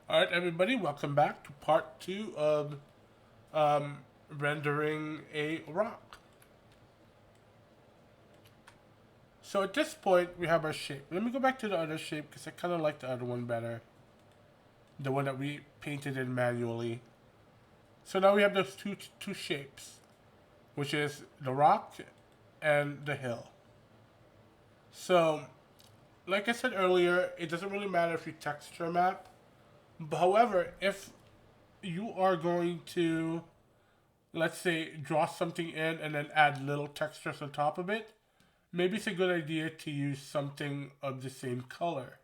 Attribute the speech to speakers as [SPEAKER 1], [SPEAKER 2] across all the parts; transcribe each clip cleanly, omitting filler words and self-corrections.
[SPEAKER 1] All right, everybody, welcome back to part two of um, rendering a rock. So at this point, we have our shape. Let me go back to the other shape because I kind of like the other one better, the one that we painted in manually. So now we have those two shapes, which is the rock and the hill. So, like I said earlier, it doesn't really matter if you texture map. However, if you are going to, let's say, draw something in and then add little textures on top of it, maybe it's a good idea to use something of the same color.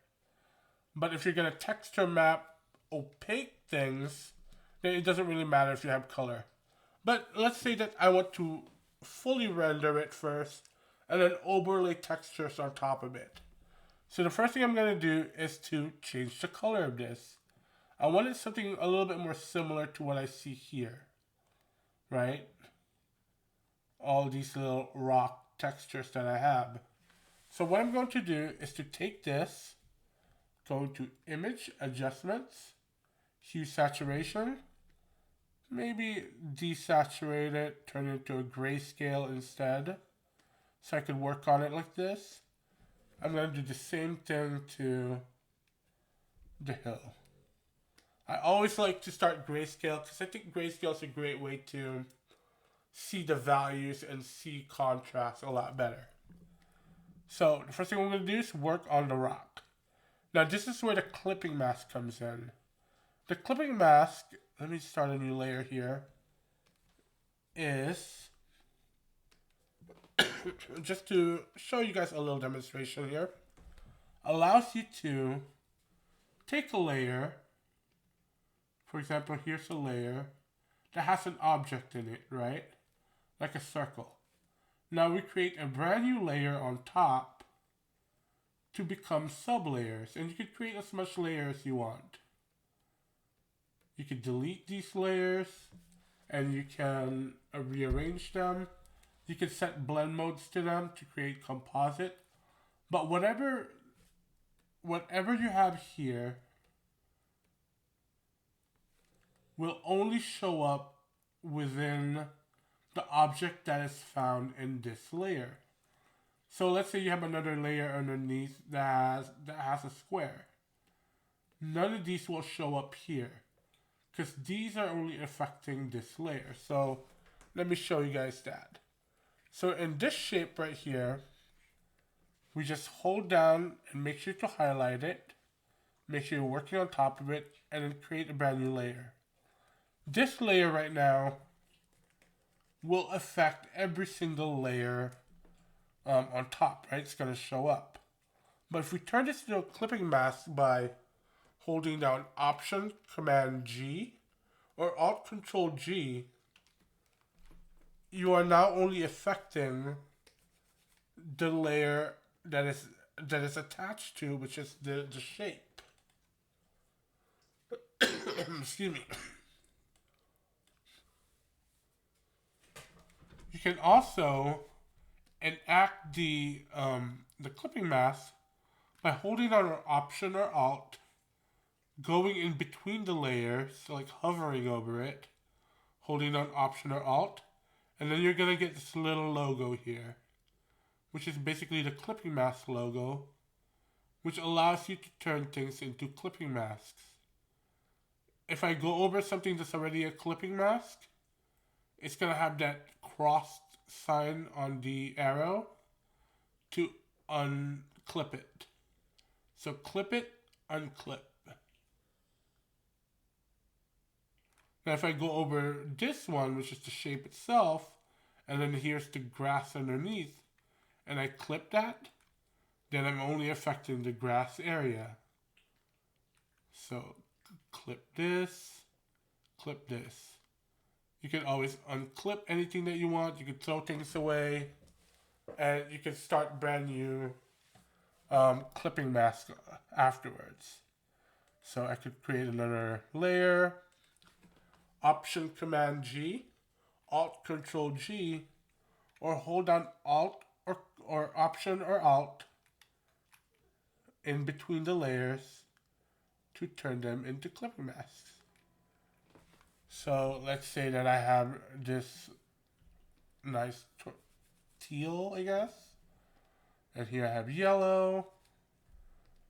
[SPEAKER 1] But if you're going to texture map opaque things, then it doesn't really matter if you have color. But let's say that I want to fully render it first and then overlay textures on top of it. So the first thing I'm going to do is to change the color of this. I wanted something a little bit more similar to what I see here, right? All these little rock textures that I have. So what I'm going to do is to take this, go to Image Adjustments, Hue Saturation, maybe desaturate it, turn it into a grayscale instead, so I can work on it like this. I'm going to do the same thing to the hill. I always like to start grayscale because I think grayscale is a great way to see the values and see contrast a lot better. So the first thing we're going to do is work on the rock. Now this is where the clipping mask comes in. The clipping mask, let me start a new layer here, is just to show you guys a little demonstration here. Allows you to take a layer, for example, here's a layer that has an object in it, right? Like a circle. Now we create a brand new layer on top to become sub-layers, and you can create as much layer as you want. You can delete these layers, and you can rearrange them. You can set blend modes to them to create composite. But whatever you have here will only show up within the object that is found in this layer. So let's say you have another layer underneath that has a square. None of these will show up here because these are only affecting this layer. So let me show you guys that. So in this shape right here, we just hold down and make sure to highlight it. Make sure you're working on top of it and then create a brand new layer. This layer right now will affect every single layer on top, right? It's going to show up. But if we turn this into a clipping mask by holding down Option Command G or Alt Control G, you are now only affecting the layer that is attached to, which is the shape. Excuse me. You can also enact the clipping mask by holding down an Option or Alt, going in between the layers, so like hovering over it, holding down Option or Alt, and then you're gonna get this little logo here, which is basically the clipping mask logo, which allows you to turn things into clipping masks. If I go over something that's already a clipping mask, it's gonna have that crossed sign on the arrow to unclip it. So clip it, unclip. Now if I go over this one, which is the shape itself, and then here's the grass underneath, and I clip that, then I'm only affecting the grass area. So clip this, clip this. You can always unclip anything that you want. You can throw things away, and you can start brand new clipping mask afterwards. So I could create another layer, Option Command G, Alt Control G, or hold down Alt or Option or Alt in between the layers to turn them into clipping masks. So let's say that I have this nice teal, I guess. And here I have yellow.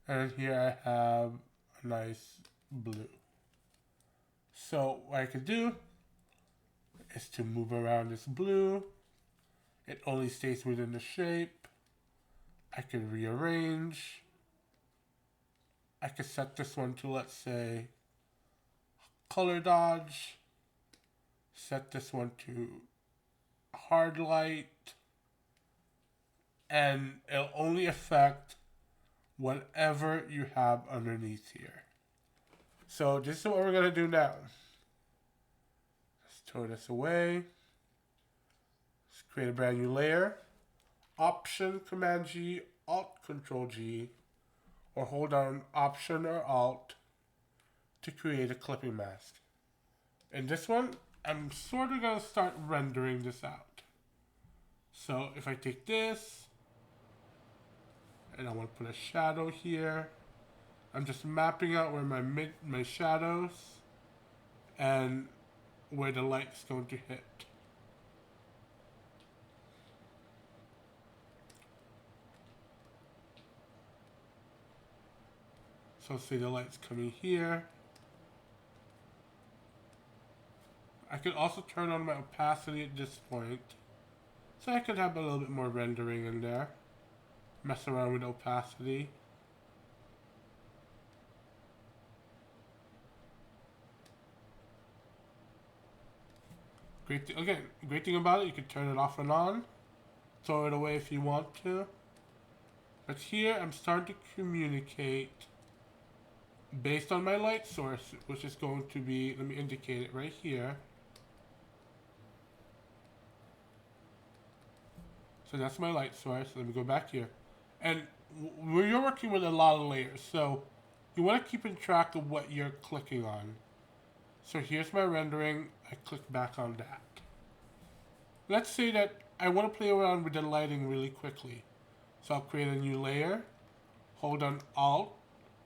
[SPEAKER 1] And here I have a nice blue. So what I could do is to move around this blue. It only stays within the shape. I can rearrange. I could set this one to, let's say, color dodge. Set this one to hard light. And it'll only affect whatever you have underneath here. So this is what we're going to do now. Let's throw this away. Let's create a brand new layer. Option, Command G, Alt, Control G, or hold down Option or Alt to create a clipping mask. In this one, I'm sort of going to start rendering this out. So if I take this, and I want to put a shadow here, I'm just mapping out where my shadows and where the light's going to hit. So say the light's coming here. I could also turn on my opacity at this point, so I could have a little bit more rendering in there. Mess around with opacity. Great thing about it, you can turn it off and on. Throw it away if you want to. But here I'm starting to communicate based on my light source, which is going to be, let me indicate it right here. So that's my light source. Let me go back here. And you're working with a lot of layers, so you want to keep in track of what you're clicking on. So here's my rendering. I click back on that. Let's say that I want to play around with the lighting really quickly. So I'll create a new layer, hold on Alt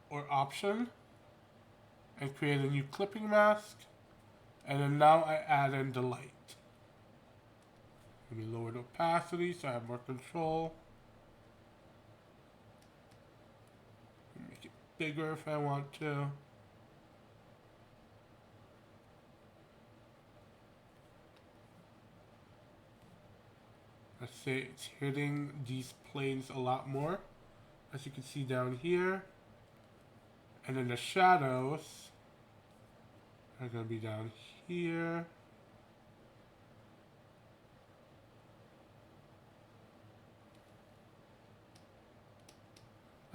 [SPEAKER 1] or Option, and create a new clipping mask. And then now I add in the light. Let me lower the opacity so I have more control. Make it bigger if I want to. Let's say it's hitting these planes a lot more, as you can see down here. And then the shadows are going to be down here.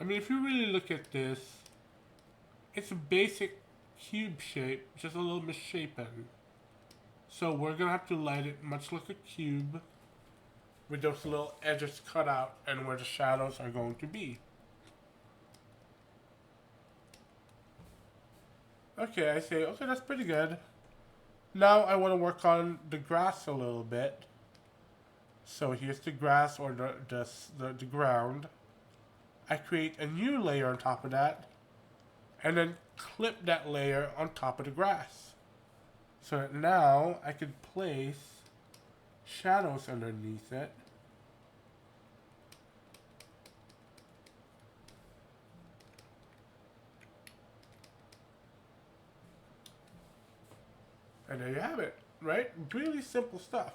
[SPEAKER 1] I mean, if you really look at this, it's a basic cube shape, just a little misshapen. So we're going to have to light it much like a cube, with those little edges cut out and where the shadows are going to be. Okay, I say, okay, that's pretty good. Now I want to work on the grass a little bit. So here's the grass or the ground. I create a new layer on top of that, and then clip that layer on top of the grass. So that now I can place shadows underneath it. And there you have it, right? Really simple stuff.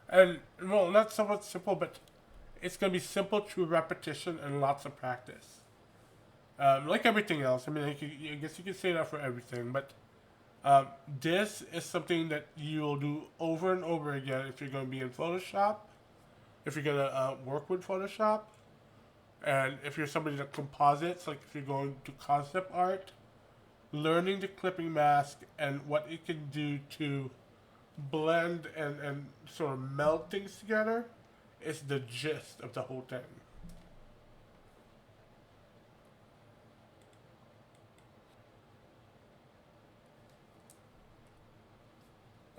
[SPEAKER 1] And, well, not somewhat simple, but it's going to be simple through repetition and lots of practice. Like everything else. I mean, I guess you could say that for everything, but this is something that you will do over and over again if you're going to be in Photoshop, if you're going to work with Photoshop, and if you're somebody that composites, like if you're going to concept art, learning the clipping mask and what it can do to blend and sort of meld things together is the gist of the whole thing.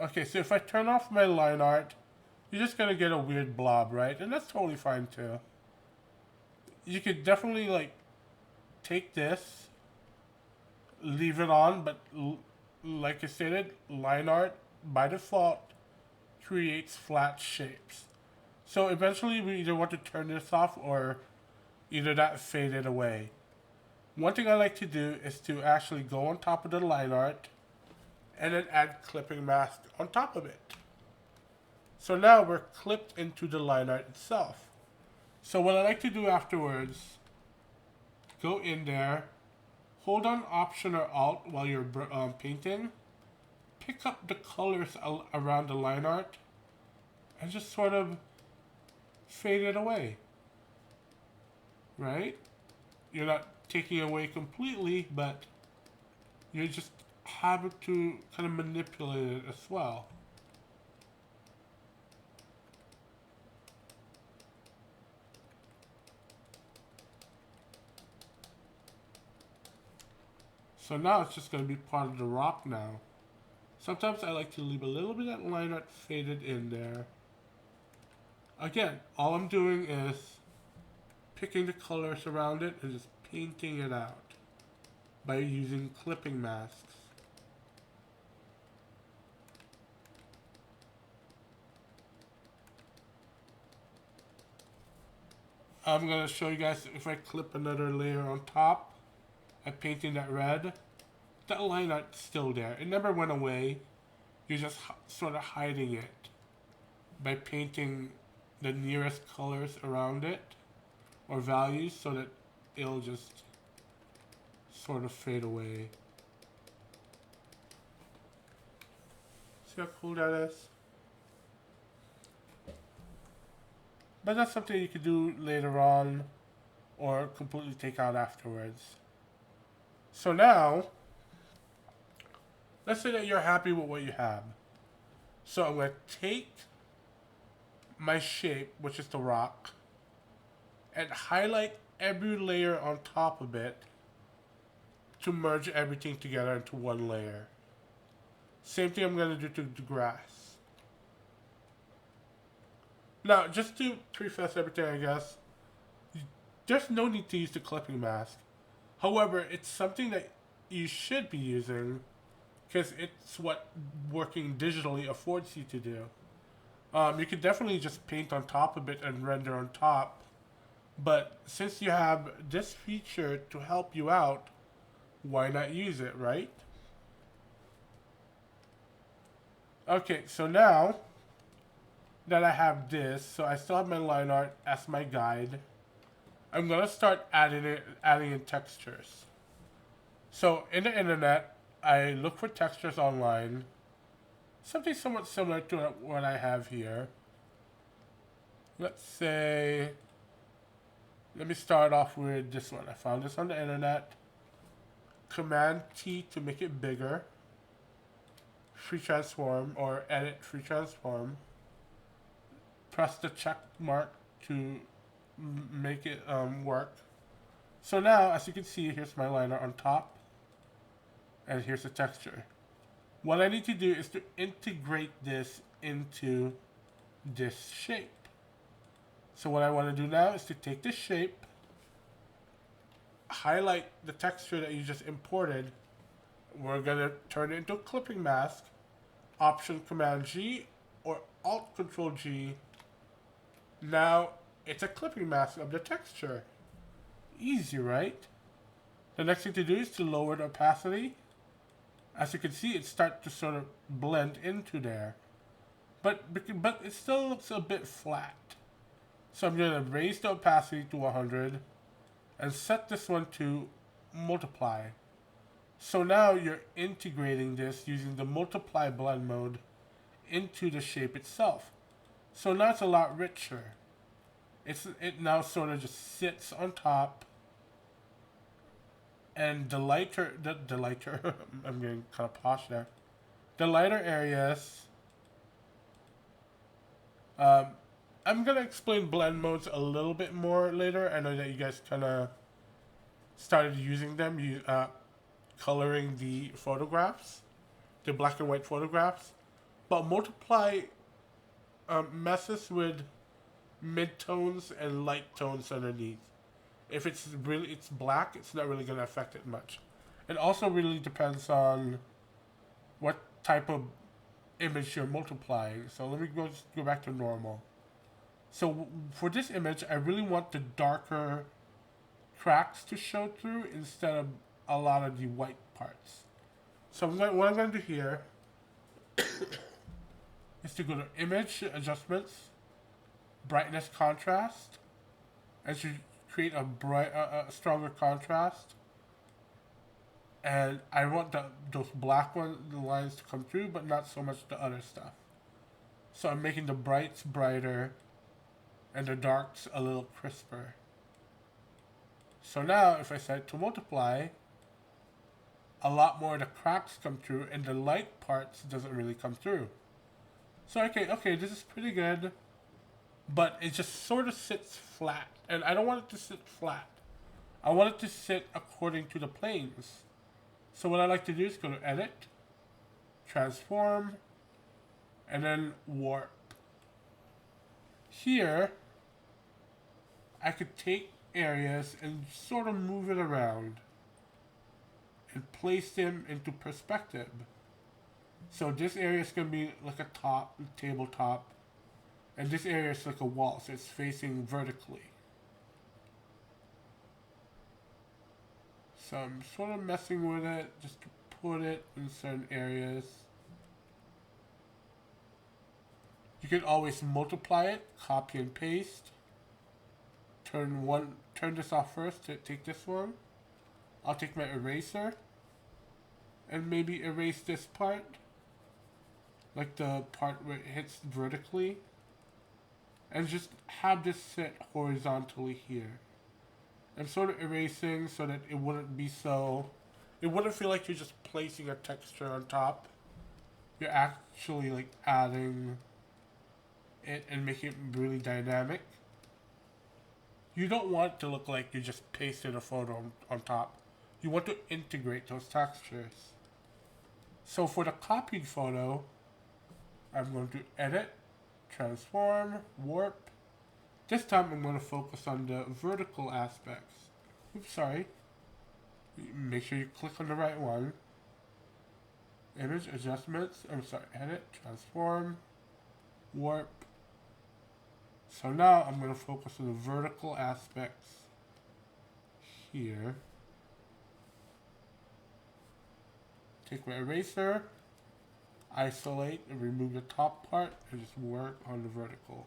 [SPEAKER 1] Okay, so if I turn off my line art, you're just gonna get a weird blob, right? And that's totally fine too. You could definitely like take this leave it on, but like I stated, line art by default creates flat shapes. So eventually we either want to turn this off or either that fade it away. One thing I like to do is to actually go on top of the line art and then add clipping mask on top of it. So now we're clipped into the line art itself. So what I like to do afterwards, go in there, hold on Option or Alt while you're painting, pick up the colors around the line art, and just sort of fade it away. Right? You're not taking it away completely, but you're just having to kind of manipulate it as well. So now it's just going to be part of the rock now. Sometimes I like to leave a little bit of line art faded in there. Again, all I'm doing is picking the colors around it and just painting it out by using clipping masks. I'm going to show you guys if I clip another layer on top. I'm painting that red. That line art's still there. It never went away. You're just sort of hiding it by painting the nearest colors around it or values so that it'll just sort of fade away. See how cool that is? But that's something you could do later on or completely take out afterwards. So now, let's say that you're happy with what you have. So I'm going to take my shape, which is the rock, and highlight every layer on top of it to merge everything together into one layer. Same thing I'm going to do to the grass. Now, just to preface everything, I guess, there's no need to use the clipping mask. However, it's something that you should be using because it's what working digitally affords you to do. You could definitely just paint on top of it and render on top. But since you have this feature to help you out, why not use it, right? Okay, so now that I have this, so I still have my line art as my guide, I'm going to start adding in textures. So in the internet, I look for textures online, something somewhat similar to what I have here. Let's say, let me start off with this one. I found this on the internet. Command T to make it bigger. Free transform or edit free transform. Press the check mark to make it work. So now, as you can see, here's my liner on top. And here's the texture. What I need to do is to integrate this into this shape. So what I want to do now is to take this shape, highlight the texture that you just imported. We're going to turn it into a clipping mask. Option Command G or Alt Control G. Now it's a clipping mask of the texture. Easy, right? The next thing to do is to lower the opacity. As you can see, it starts to sort of blend into there. But it still looks a bit flat. So I'm going to raise the opacity to 100 and set this one to multiply. So now you're integrating this using the multiply blend mode into the shape itself. So now it's a lot richer. It now sort of just sits on top. And the lighter, I'm getting kind of posh there. The lighter areas, I'm going to explain blend modes a little bit more later. I know that you guys kind of started using them, coloring the photographs, the black and white photographs. But multiply messes with mid-tones and light tones underneath. If it's black, it's not really going to affect it much. It also really depends on what type of image you're multiplying. So let me go back to normal. So for this image, I really want the darker cracks to show through instead of a lot of the white parts. So what I'm going to do here is to go to Image Adjustments, Brightness Contrast, and to create a stronger contrast. And I want those black the lines to come through, but not so much the other stuff. So I'm making the brights brighter and the darks a little crisper. So now if I set it to multiply, a lot more of the cracks come through and the light parts doesn't really come through. So okay, this is pretty good, but it just sort of sits flat, and I don't want it to sit flat. I want it to sit according to the planes. So what I like to do is go to Edit, Transform, and then Warp. Here, I could take areas and sort of move it around and place them into perspective. So this area is going to be like a tabletop, and this area is like a wall, so it's facing vertically. So I'm sort of messing with it just to put it in certain areas. You can always multiply it, copy and paste. Turn this off first to take this one. I'll take my eraser and maybe erase this part, like the part where it hits vertically, and just have this sit horizontally here. I'm sort of erasing so that it wouldn't feel like you're just placing a texture on top. You're actually like adding it and making it really dynamic. You don't want it to look like you just pasted a photo on top. You want to integrate those textures. So for the copied photo, I'm going to Edit, Transform, Warp. This time I'm going to focus on the vertical aspects. Oops, sorry. Make sure you click on the right one. Image Adjustments, Edit, Transform, Warp. So now I'm going to focus on the vertical aspects here. Take my eraser, isolate and remove the top part, and just work on the vertical.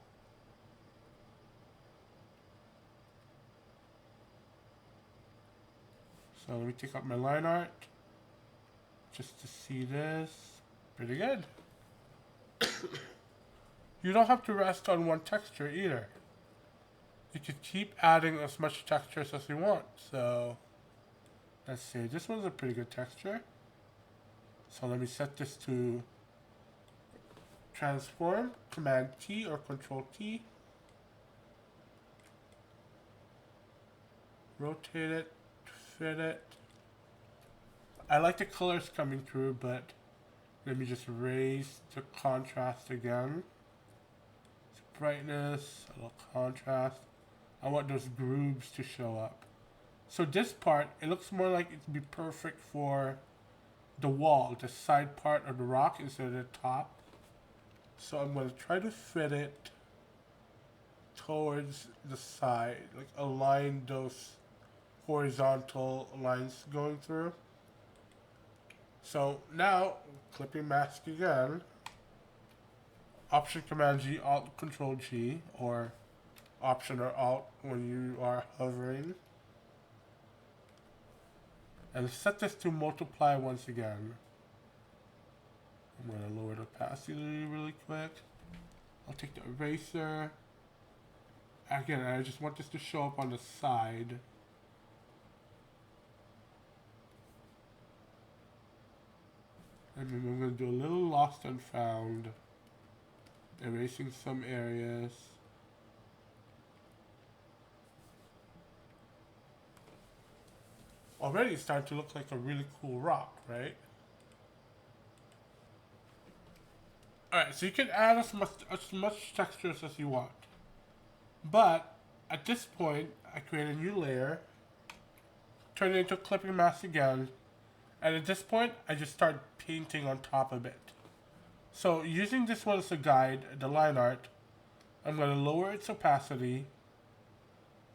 [SPEAKER 1] So let me take out my line art just to see this. Pretty good. You don't have to rest on one texture either. You can keep adding as much textures as you want. So let's see, this one's a pretty good texture. So let me set this to transform, Command T or Control T. Rotate it, fit it. I like the colors coming through, but let me just raise the contrast again. Brightness, a little contrast. I want those grooves to show up. So this part, it looks more like it'd be perfect for the wall, the side part of the rock instead of the top. So I'm going to try to fit it towards the side, like align those horizontal lines going through. So now, clipping mask again. Option Command G, Alt Control G, or Option or Alt when you are hovering. And set this to multiply once again. I'm going to lower the opacity really quick. I'll take the eraser. Again, I just want this to show up on the side. And then I'm going to do a little lost and found. Erasing some areas. Already it's starting to look like a really cool rock, right? Alright, so you can add as much textures as you want. But at this point, I create a new layer, turn it into clipping mask again, And at this point, I just start painting on top of it. So using this one as a guide, the line art, I'm going to lower its opacity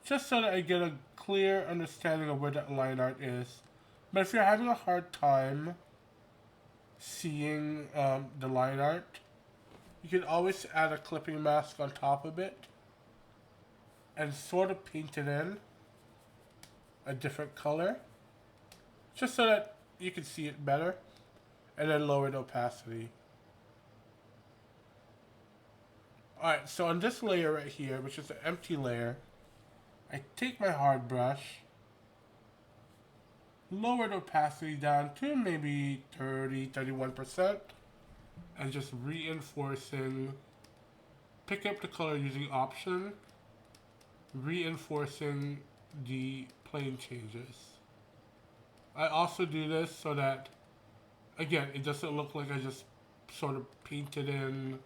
[SPEAKER 1] just so that I get a clear understanding of where that line art is. But if you're having a hard time seeing the line art, you can always add a clipping mask on top of it and sort of paint it in a different color just so that you can see it better, and then lower the opacity. Alright, so on this layer right here, which is an empty layer, I take my hard brush, lower the opacity down to maybe 30-31%, and just reinforcing, pick up the color using option, reinforcing the plane changes. I also do this so that, again, it doesn't look like I just sort of painted in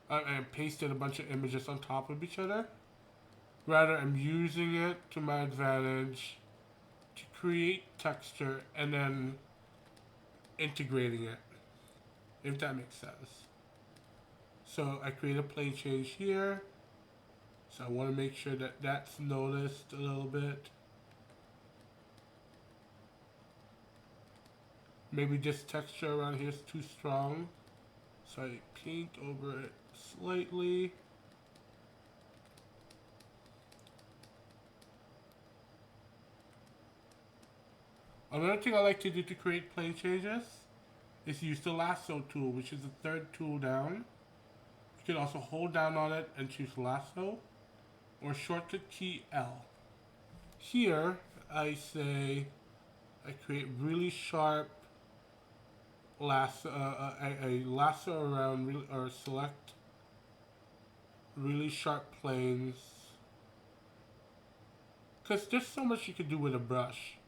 [SPEAKER 1] and pasted a bunch of images on top of each other. Rather, I'm using it to my advantage to create texture and then integrating it, if that makes sense. So I create a plane change here. So I want to make sure that that's noticed a little bit. Maybe this texture around here is too strong, so I paint over it slightly. Another thing I like to do to create plane changes is use the lasso tool, which is the third tool down. You can also hold down on it and choose lasso, or shortcut key L. Here, I create really sharp lasso, a lasso around, or select really sharp planes. Because there's so much you can do with a brush.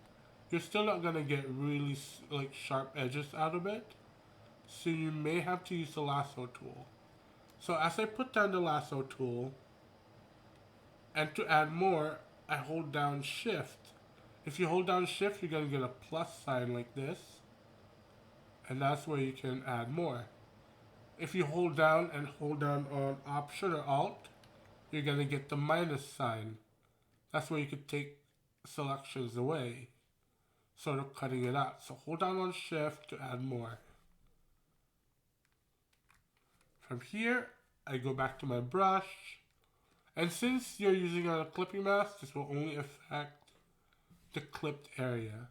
[SPEAKER 1] You're still not going to get really like sharp edges out of it. So you may have to use the lasso tool. So as I put down the lasso tool, and to add more, I hold down shift. If you hold down shift, you're going to get a plus sign like this. And that's where you can add more. If you hold down on option or alt, you're going to get the minus sign. That's where you could take selections away, sort of cutting it out. So hold down on shift to add more. From here, I go back to my brush. And since you're using a clipping mask, this will only affect the clipped area.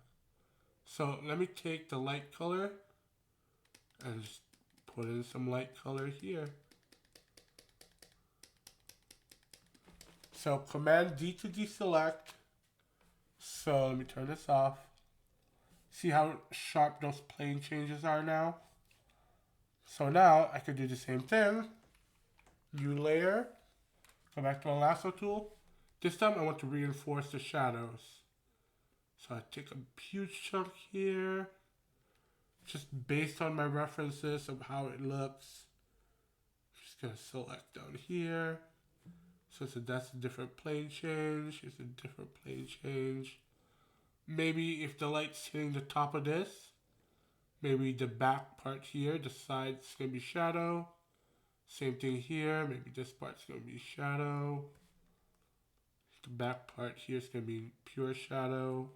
[SPEAKER 1] So let me take the light color and just put in some light color here. So Command D to deselect. So let me turn this off. See how sharp those plane changes are now? So now I could do the same thing. New layer. Go back to my lasso tool. This time I want to reinforce the shadows. So I take a huge chunk here, just based on my references of how it looks. I'm just gonna select down here. So that's a different plane change. It's a different plane change. Maybe if the light's hitting the top of this, maybe the back part here, the side's gonna be shadow. Same thing here. Maybe this part's gonna be shadow. The back part here is gonna be pure shadow.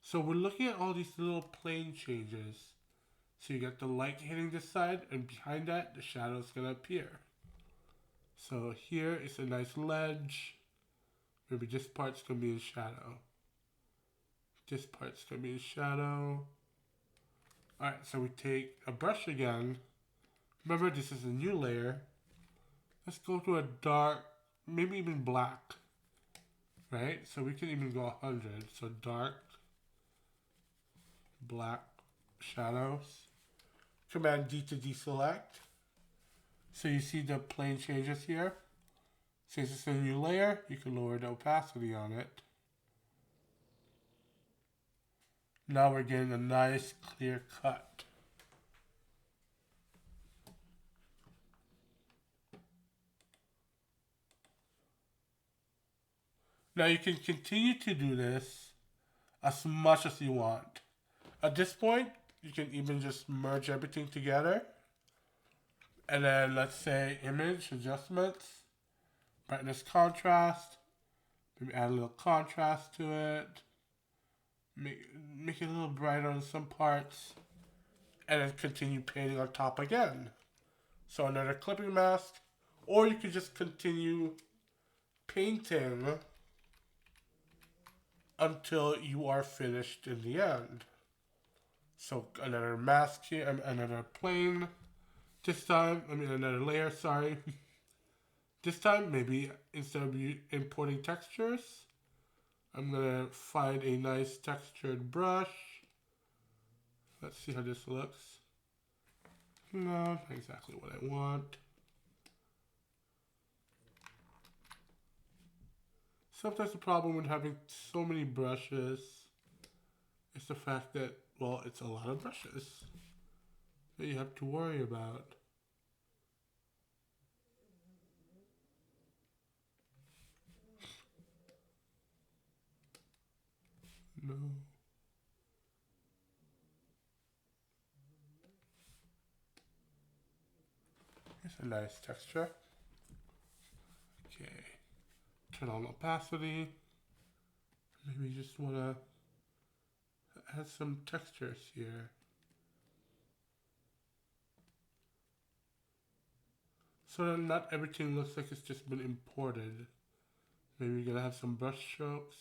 [SPEAKER 1] So we're looking at all these little plane changes. So you got the light hitting this side, and behind that, the shadow is gonna appear. So here is a nice ledge. Maybe this part's gonna be in shadow. This part's gonna be in shadow. Alright, so we take a brush again. Remember, this is a new layer. Let's go to a dark, maybe even black. Right? So we can even go 100. So dark, black shadows. Command D to deselect. So you see the plane changes here. Since it's a new layer, you can lower the opacity on it. Now we're getting a nice clear cut. Now you can continue to do this as much as you want. At this point, you can even just merge everything together. And then let's say image adjustments, brightness contrast, maybe add a little contrast to it, make it a little brighter on some parts, and then continue painting on top again. So another clipping mask, or you could just continue painting until you are finished in the end. So another mask here, another plane. This time, another layer, sorry. This time, maybe instead of importing textures, I'm gonna find a nice textured brush. Let's see how this looks. No, not exactly what I want. Sometimes the problem with having so many brushes is the fact that, well, it's a lot of brushes that you have to worry about. No. It's a nice texture. Okay. Turn on opacity. Maybe you just want to add some textures here. So that not everything looks like it's just been imported. Maybe you're gonna have some brush strokes.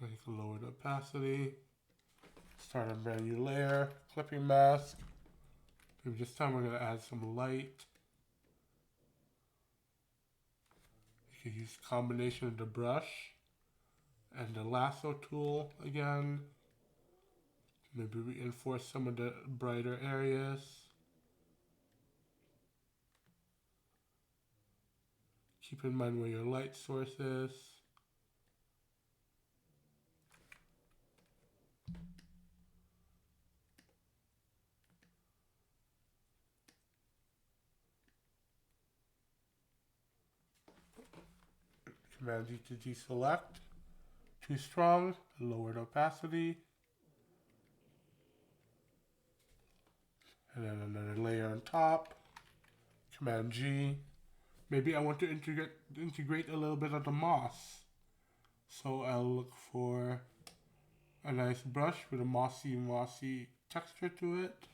[SPEAKER 1] I can lower the opacity. Start a brand new layer, clipping mask. Maybe this time we're gonna add some light. You can use a combination of the brush and the lasso tool again. Maybe reinforce some of the brighter areas. Keep in mind where your light source is. Command D to deselect. Too strong, lowered opacity. And then another layer on top. Command G. Maybe I want to integrate a little bit of the moss. So I'll look for a nice brush with a mossy texture to it.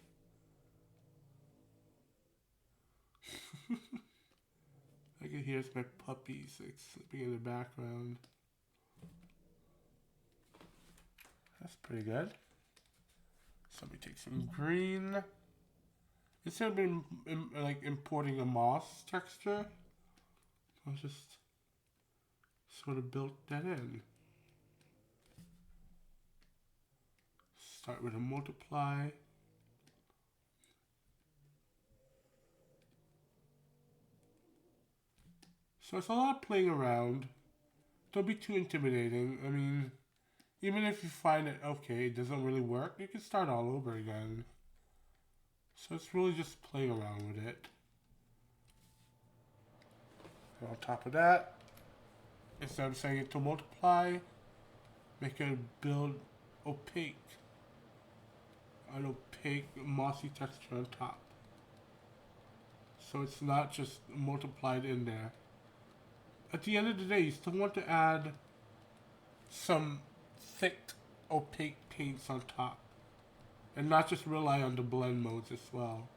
[SPEAKER 1] I can hear my puppies like sleeping in the background. That's pretty good. So let me take some green. Instead of like importing a moss texture, I'll just sort of build that in. Start with a multiply. So it's a lot of playing around. Don't be too intimidating. I mean, even if you find that, okay, it doesn't really work, you can start all over again. So it's really just playing around with it. And on top of that, instead of saying it to multiply, make it build opaque. An opaque mossy texture on top. So it's not just multiplied in there. At the end of the day, you still want to add some thick, opaque paints on top. And not just rely on the blend modes as well.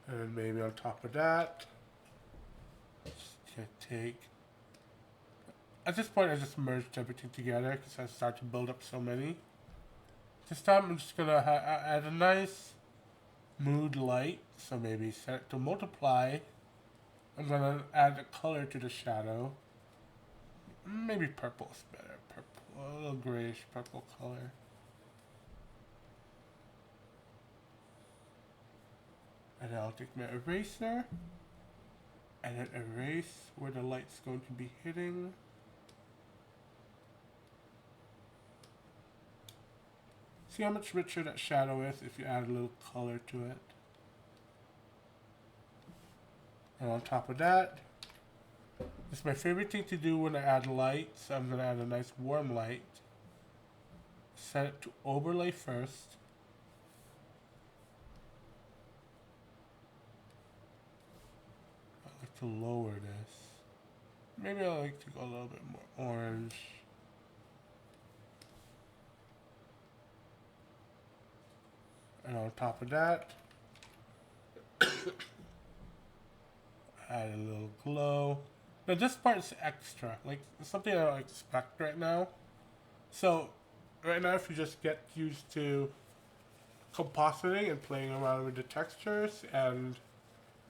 [SPEAKER 1] And maybe on top of that, just take at this point I just merged everything together because I started to build up so many. This time I'm just gonna add a nice mood light, so maybe set it to multiply. I'm gonna add a color to the shadow. Maybe purple is better. Purple, a little grayish purple color. And then I'll take my eraser and then erase where the light's going to be hitting. See how much richer that shadow is if you add a little color to it. And on top of that, it's my favorite thing to do when I add light, so I'm going to add a nice warm light. Set it to overlay first. I like to lower this. Maybe I like to go a little bit more orange. And on top of that, add a little glow. Now this part is extra, like something I don't expect right now. So right now if you just get used to compositing and playing around with the textures and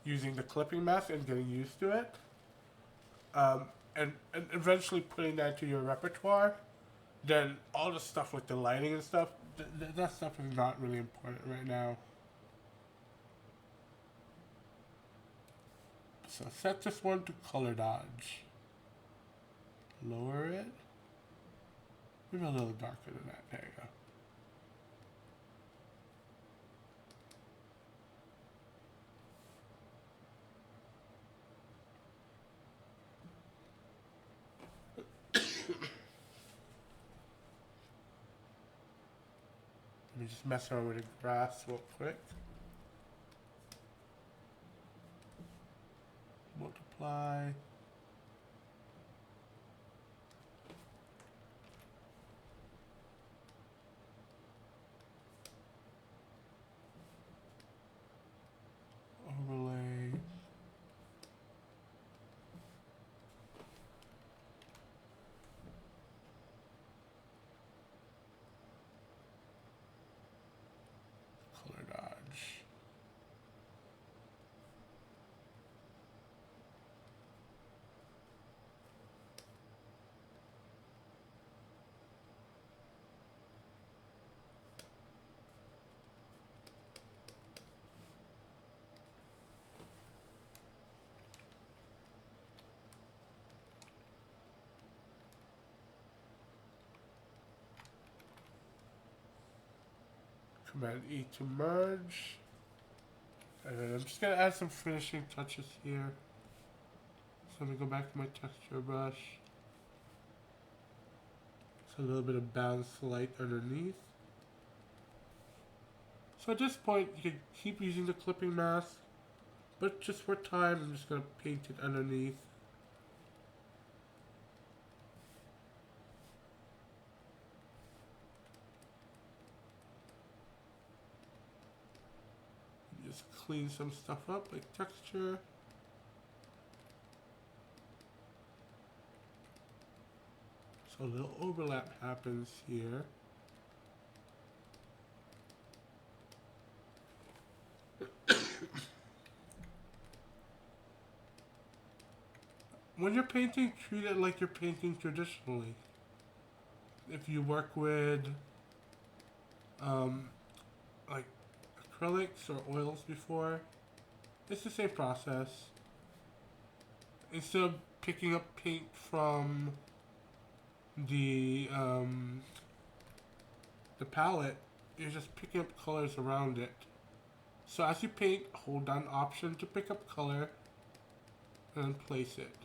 [SPEAKER 1] using the clipping mask and getting used to it, and eventually putting that to your repertoire, then all the stuff with the lighting and stuff, that stuff is not really important right now. So set this one to color dodge. Lower it. Maybe a little darker than that. There you go. Let me just mess around with the grass real quick. Multiply. Overlay. Color dodge. Command E to merge. And then I'm just gonna add some finishing touches here. So let me go back to my texture brush. So a little bit of balanced light underneath. So at this point, you can keep using the clipping mask, but just for time, I'm just gonna paint it underneath. Just clean some stuff up, like texture. So a little overlap happens here. When you're painting, treat it like you're painting traditionally. If you work with like acrylics or oils before, it's the same process. Instead of picking up paint from the palette, you're just picking up colors around it. So as you paint, hold down Option to pick up color and place it.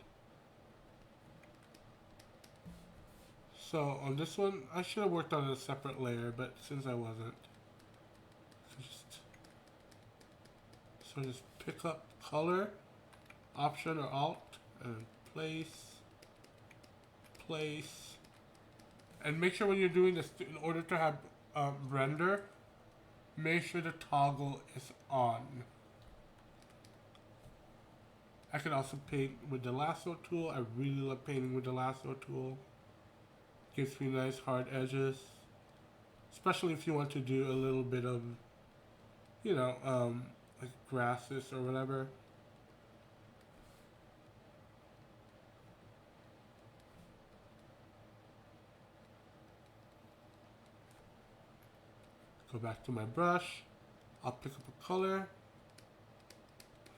[SPEAKER 1] So on this one, I should have worked on a separate layer, but since I wasn't, so just pick up color, Option or Alt, and place, and make sure when you're doing this, in order to have render, make sure the toggle is on. I can also paint with the lasso tool. I really love painting with the lasso tool. Gives me nice hard edges. Especially if you want to do a little bit of, you know, like grasses or whatever. Go back to my brush. I'll pick up a color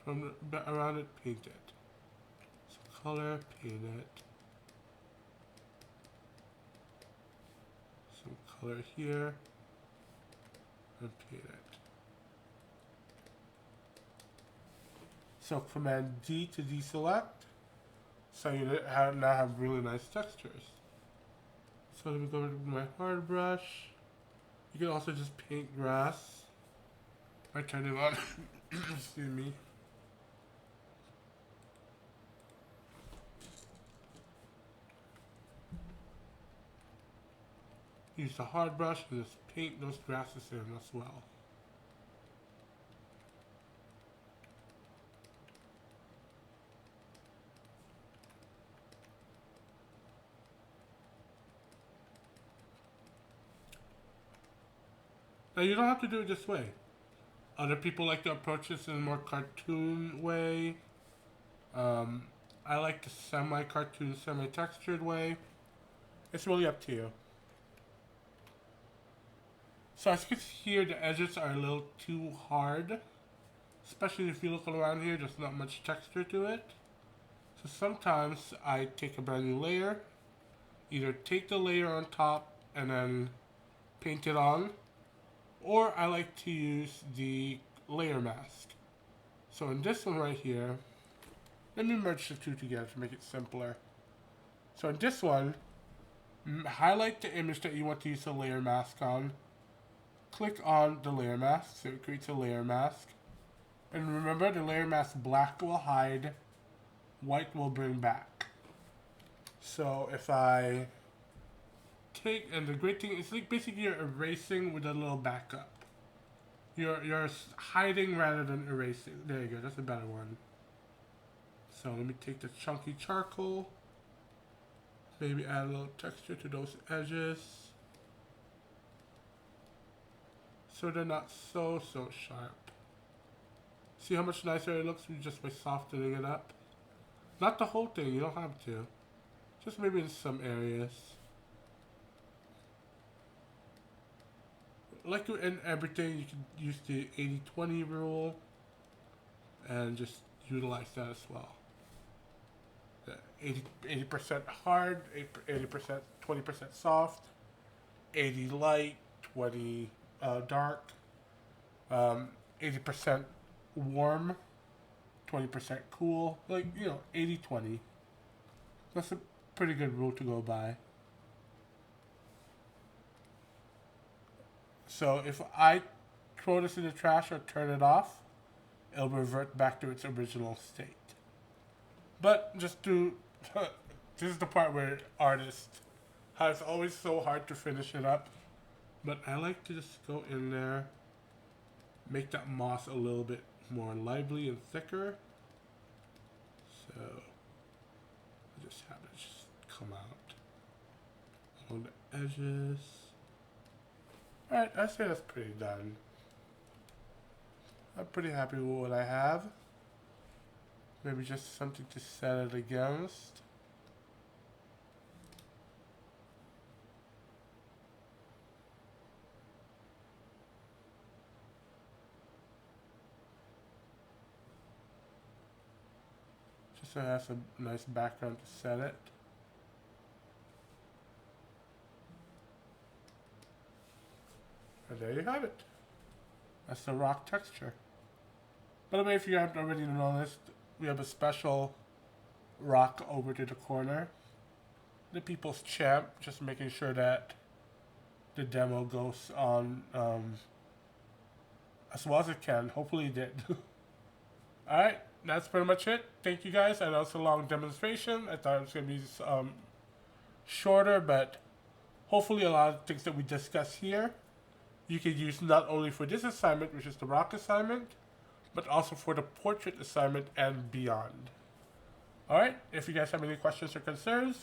[SPEAKER 1] from around it, paint it. So color, paint it. Some color here, and paint it. So Command D to deselect. So you now have really nice textures. So let me go with my hard brush. You can also just paint grass by turning on. Excuse me. Use the hard brush and just paint those grasses in as well. Now you don't have to do it this way. Other people like to approach this in a more cartoon way. I like the semi-cartoon, semi-textured way. It's really up to you. So as you can see here, the edges are a little too hard. Especially if you look around here, there's not much texture to it. So sometimes I take a brand new layer. Either take the layer on top and then paint it on. Or I like to use the layer mask. So in this one right here, let me merge the two together to make it simpler. So in this one, highlight the image that you want to use the layer mask on. Click on the layer mask, so it creates a layer mask. And remember, the layer mask black will hide, white will bring back. So if I take, and the great thing is like basically you're erasing with a little backup. You're hiding rather than erasing. There you go, that's a better one. So let me take the chunky charcoal. Maybe add a little texture to those edges. So they're not so sharp. See how much nicer it looks just by softening it up? Not the whole thing, you don't have to. Just maybe in some areas. Like in everything, you can use the 80-20 rule and just utilize that as well. 80% hard, 80%, 20% soft, 80 light, 20 dark, 80% warm, 20% cool, like, you know, 80-20. That's a pretty good rule to go by. So if I throw this in the trash or turn it off, it'll revert back to its original state. But just to, this is the part where artist has always so hard to finish it up. But I like to just go in there, make that moss a little bit more lively and thicker. So I just have it just come out on the edges. Alright, I say that's pretty done. I'm pretty happy with what I have. Maybe just something to set it against. Just so it has a nice background to set it. And there you have it. That's the rock texture. By the way, if you haven't already noticed, we have a special rock over to the corner. The People's Champ, just making sure that the demo goes on as well as it can. Hopefully it did. Alright, that's pretty much it. Thank you guys. I know it's a long demonstration. I thought it was going to be shorter, but hopefully a lot of things that we discuss here you can use not only for this assignment, which is the rock assignment, but also for the portrait assignment and beyond. Alright, if you guys have any questions or concerns,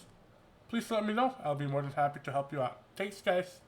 [SPEAKER 1] please let me know. I'll be more than happy to help you out. Thanks, guys.